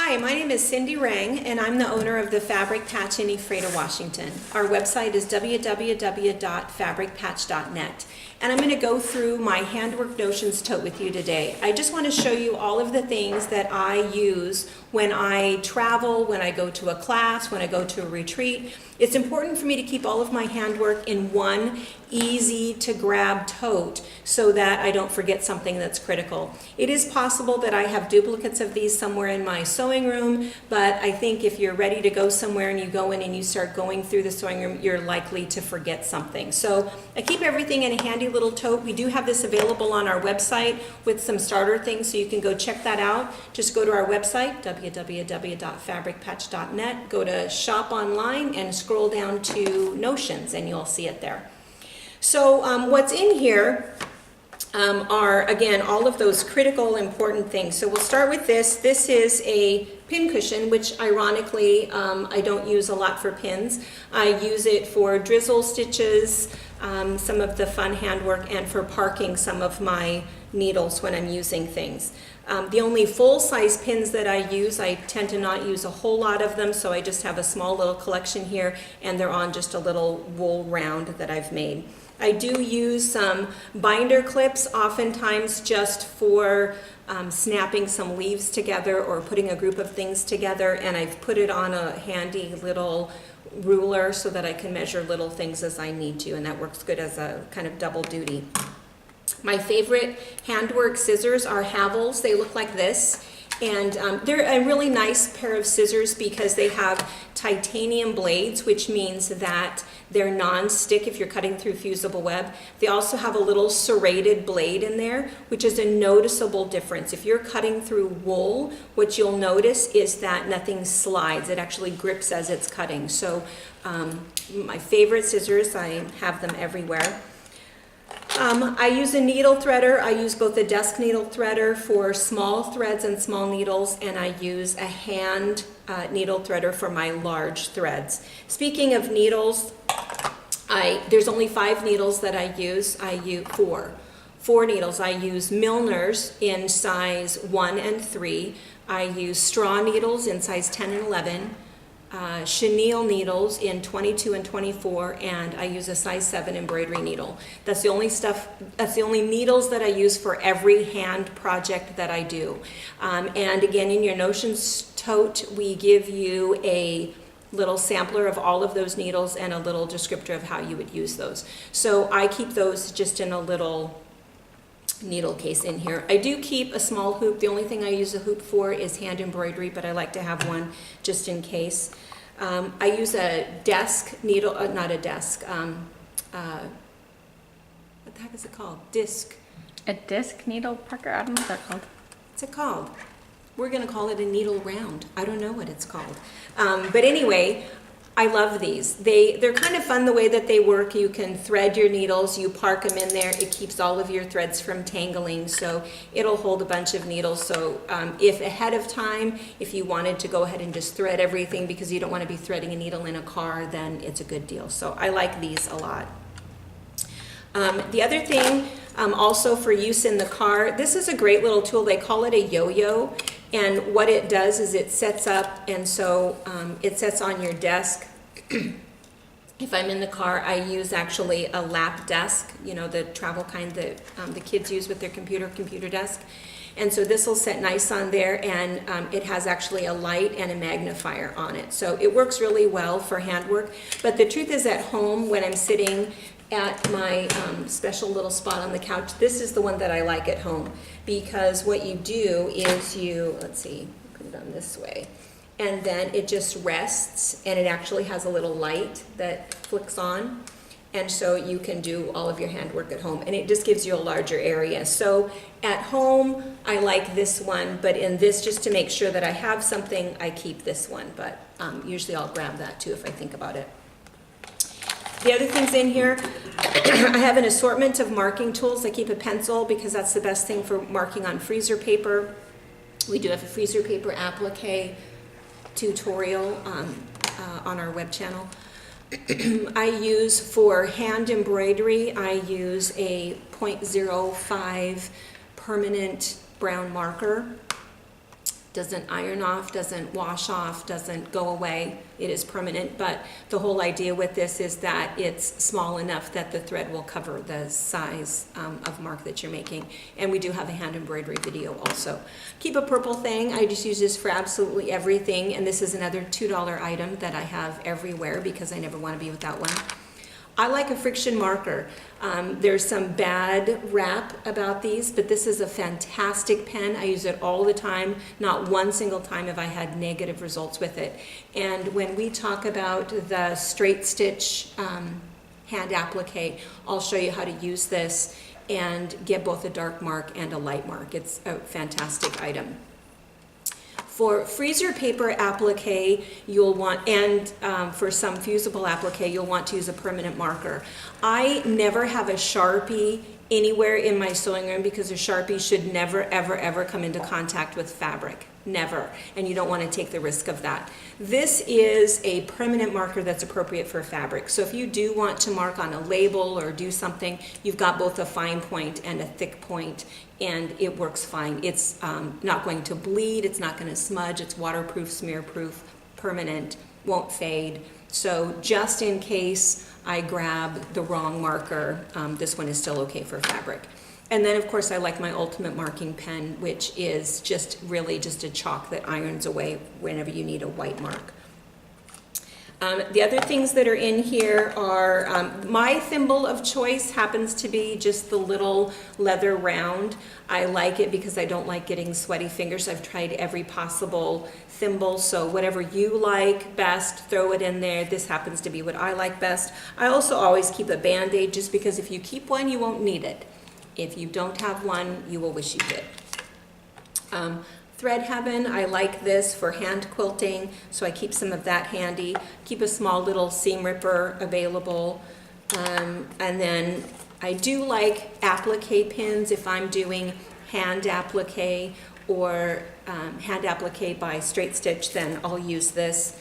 Hi, my name is Cindy Rang, and I'm the owner of the Fabric Patch in Ephrata, Washington. Our website is www.fabricpatch.net. And I'm going to go through my Handwork Notions tote with you today. I just want to show you all of the things that I use when I travel, when I go to a class, when I go to a retreat. It's important for me to keep all of my handwork in one easy to grab tote so that I don't forget something that's critical. It is possible that I have duplicates of these somewhere in my sewing room, but I think if you're ready to go somewhere and you go in and you start going through the sewing room, you're likely to forget something. So I keep everything in a handy little tote. We do have this available on our website with some starter things, so you can go check that out. Just go to our website, www.fabricpatch.net, go to shop online and scroll down to Notions and you'll see it there. So what's in here are, again, all of those critical important things. So we'll start with this. This is a pin cushion, which ironically I don't use a lot for pins. I use it for drizzle stitches, some of the fun handwork, and for parking some of my needles when I'm using things. The only full-size pins that I use, I tend to not use a whole lot of them, so I just have a small little collection here, and they're on just a little wool round that I've made. I do use some binder clips, oftentimes just for snapping some leaves together or putting a group of things together, and I've put it on a handy little ruler so that I can measure little things as I need to, and that works good as a kind of double duty. My favorite handwork scissors are Havels. They look like this, and they're a really nice pair of scissors because they have titanium blades, which means that they're non-stick if you're cutting through fusible web. They also have a little serrated blade in there, which is a noticeable difference. If you're cutting through wool, what you'll notice is that nothing slides. It actually grips as it's cutting. So my favorite scissors, I have them everywhere. I use a needle threader. I use both a desk needle threader for small threads and small needles, and I use a hand needle threader for my large threads. Speaking of needles, there's only 5 needles that I use. I use four needles. I use Milner's in size 1 and 3. I use straw needles in size 10 and 11. Chenille needles in 22 and 24, and I use a size 7 embroidery needle. That's the only needles that I use for every hand project that I do. And again, in your Notions tote, we give you a little sampler of all of those needles and a little descriptor of how you would use those. So I keep those just in a little needle case in here. I do keep a small hoop. The only thing I use a hoop for is hand embroidery, but I like to have one just in case. I use a desk needle, not a desk, what the heck is it called? Disc. A disc needle, Parker? I don't know what they're called. What's it called? We're going to call it a needle round. I don't know what it's called. But anyway, I love these. They're kind of fun the way that they work. You can thread your needles, you park them in there. It keeps all of your threads from tangling, so it'll hold a bunch of needles. So if ahead of time, if you wanted to go ahead and just thread everything because you don't want to be threading a needle in a car, then it's a good deal. So I like these a lot. The other thing, also for use in the car, this is a great little tool. They call it a yo-yo. And what it does is it sets up, and so it sets on your desk. If I'm in the car, I use actually a lap desk, you know, the travel kind that the kids use with their computer desk. And so this will set nice on there, and it has actually a light and a magnifier on it. So it works really well for handwork. But the truth is, at home, when I'm sitting at my special little spot on the couch, this is the one that I like at home, because what you do is let's see, put it on this way, and then it just rests, and it actually has a little light that flicks on, and so you can do all of your handwork at home, and it just gives you a larger area. So at home, I like this one, but in this, just to make sure that I have something, I keep this one, but usually I'll grab that too if I think about it. The other things in here, I have an assortment of marking tools. I keep a pencil because that's the best thing for marking on freezer paper. We do have a freezer paper applique tutorial on our web channel. I use for hand embroidery, I use a 0.05 permanent brown marker. Doesn't iron off, doesn't wash off, doesn't go away. It is permanent, but the whole idea with this is that it's small enough that the thread will cover the size of mark that you're making. And we do have a hand embroidery video also. Keep a purple thing. I just use this for absolutely everything, and this is another $2 item that I have everywhere because I never want to be without one. I like a friction marker. There's some bad rap about these, but this is a fantastic pen. I use it all the time. Not one single time have I had negative results with it. And when we talk about the straight stitch hand applique, I'll show you how to use this and get both a dark mark and a light mark. It's a fantastic item. For freezer paper applique, you'll want, and for some fusible applique, you'll want to use a permanent marker. I never have a Sharpie anywhere in my sewing room because a Sharpie should never, ever, ever come into contact with fabric. Never. And you don't want to take the risk of that. This is a permanent marker that's appropriate for fabric. So if you do want to mark on a label or do something, you've got both a fine point and a thick point, and it works fine. It's not going to bleed, it's not going to smudge, it's waterproof, smear-proof, permanent, won't fade. So just in case I grab the wrong marker, this one is still okay for fabric. And then, of course, I like my Ultimate Marking Pen, which is just really just a chalk that irons away whenever you need a white mark. The other things that are in here are, my thimble of choice happens to be just the little leather round. I like it because I don't like getting sweaty fingers. I've tried every possible thimble, so whatever you like best, throw it in there. This happens to be what I like best. I also always keep a Band-Aid just because if you keep one, you won't need it. If you don't have one, you will wish you did. Thread Heaven, I like this for hand quilting, so I keep some of that handy. Keep a small little seam ripper available. And then I do like applique pins if I'm doing hand applique or hand applique by straight stitch, then I'll use this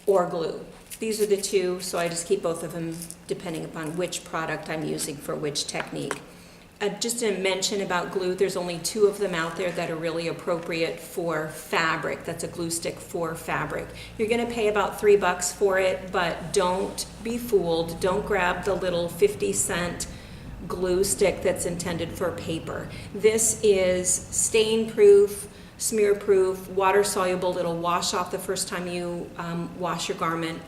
or glue. These are the two, so I just keep both of them depending upon which product I'm using for which technique. Just a mention about glue, there's only 2 of them out there that are really appropriate for fabric. That's a glue stick for fabric. You're gonna pay about $3 for it, but don't be fooled. Don't grab the little 50-cent glue stick that's intended for paper. This is stain-proof, smear-proof, water-soluble. It'll wash off the first time you wash your garment,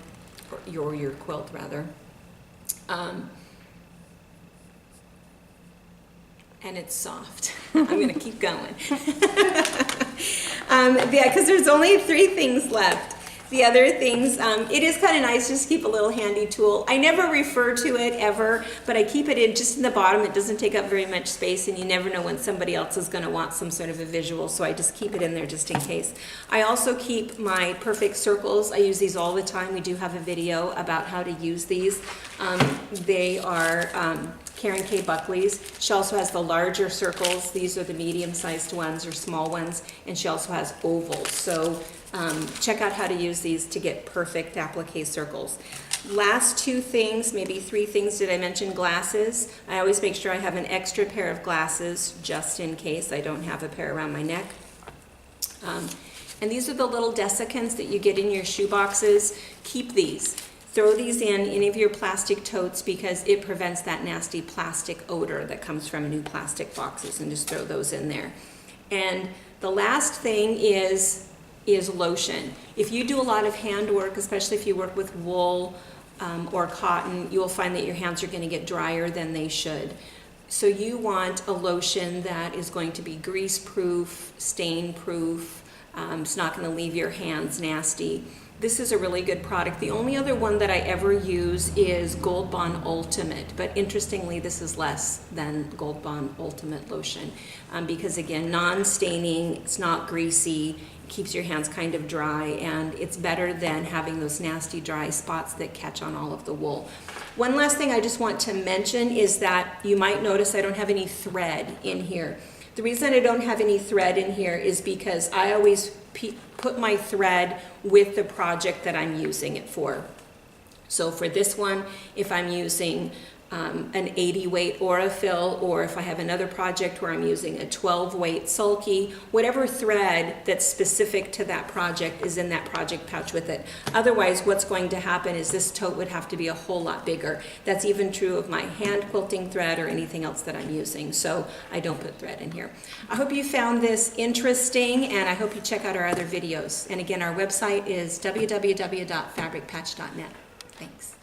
or your quilt rather. And it's soft. I'm gonna keep going. Yeah, because there's only 3 things left. The other things, it is kind of nice just to keep a little handy tool. I never refer to it ever, but I keep it in just in the bottom. It doesn't take up very much space, and you never know when somebody else is gonna want some sort of a visual, so I just keep it in there just in case. I also keep my perfect circles. I use these all the time. We do have a video about how to use these. They are Karen K. Buckley's. She also has the larger circles. These are the medium-sized ones or small ones, and she also has ovals. So check out how to use these to get perfect applique circles. Last 2 things, maybe 3 things, did I mention glasses? I always make sure I have an extra pair of glasses just in case I don't have a pair around my neck. And these are the little desiccants that you get in your shoe boxes. Keep these. Throw these in any of your plastic totes because it prevents that nasty plastic odor that comes from new plastic boxes, and just throw those in there. And the last thing is lotion. If you do a lot of handwork, especially if you work with wool or cotton, you will find that your hands are going to get drier than they should. So you want a lotion that is going to be grease-proof, stain-proof. It's not going to leave your hands nasty. This is a really good product. The only other one that I ever use is Gold Bond Ultimate, but interestingly, this is less than Gold Bond Ultimate lotion because again, non-staining, it's not greasy, it keeps your hands kind of dry, and it's better than having those nasty dry spots that catch on all of the wool. One last thing I just want to mention is that you might notice I don't have any thread in here. The reason I don't have any thread in here is because I always put my thread with the project that I'm using it for. So for this one, if I'm using an 80 weight Aurifil, or if I have another project where I'm using a 12 weight sulky, whatever thread that's specific to that project is in that project pouch with it. Otherwise, what's going to happen is this tote would have to be a whole lot bigger. That's even true of my hand quilting thread or anything else that I'm using, so I don't put thread in here. I hope you found this interesting, and I hope you check out our other videos. And again, our website is www.fabricpatch.net. Thanks.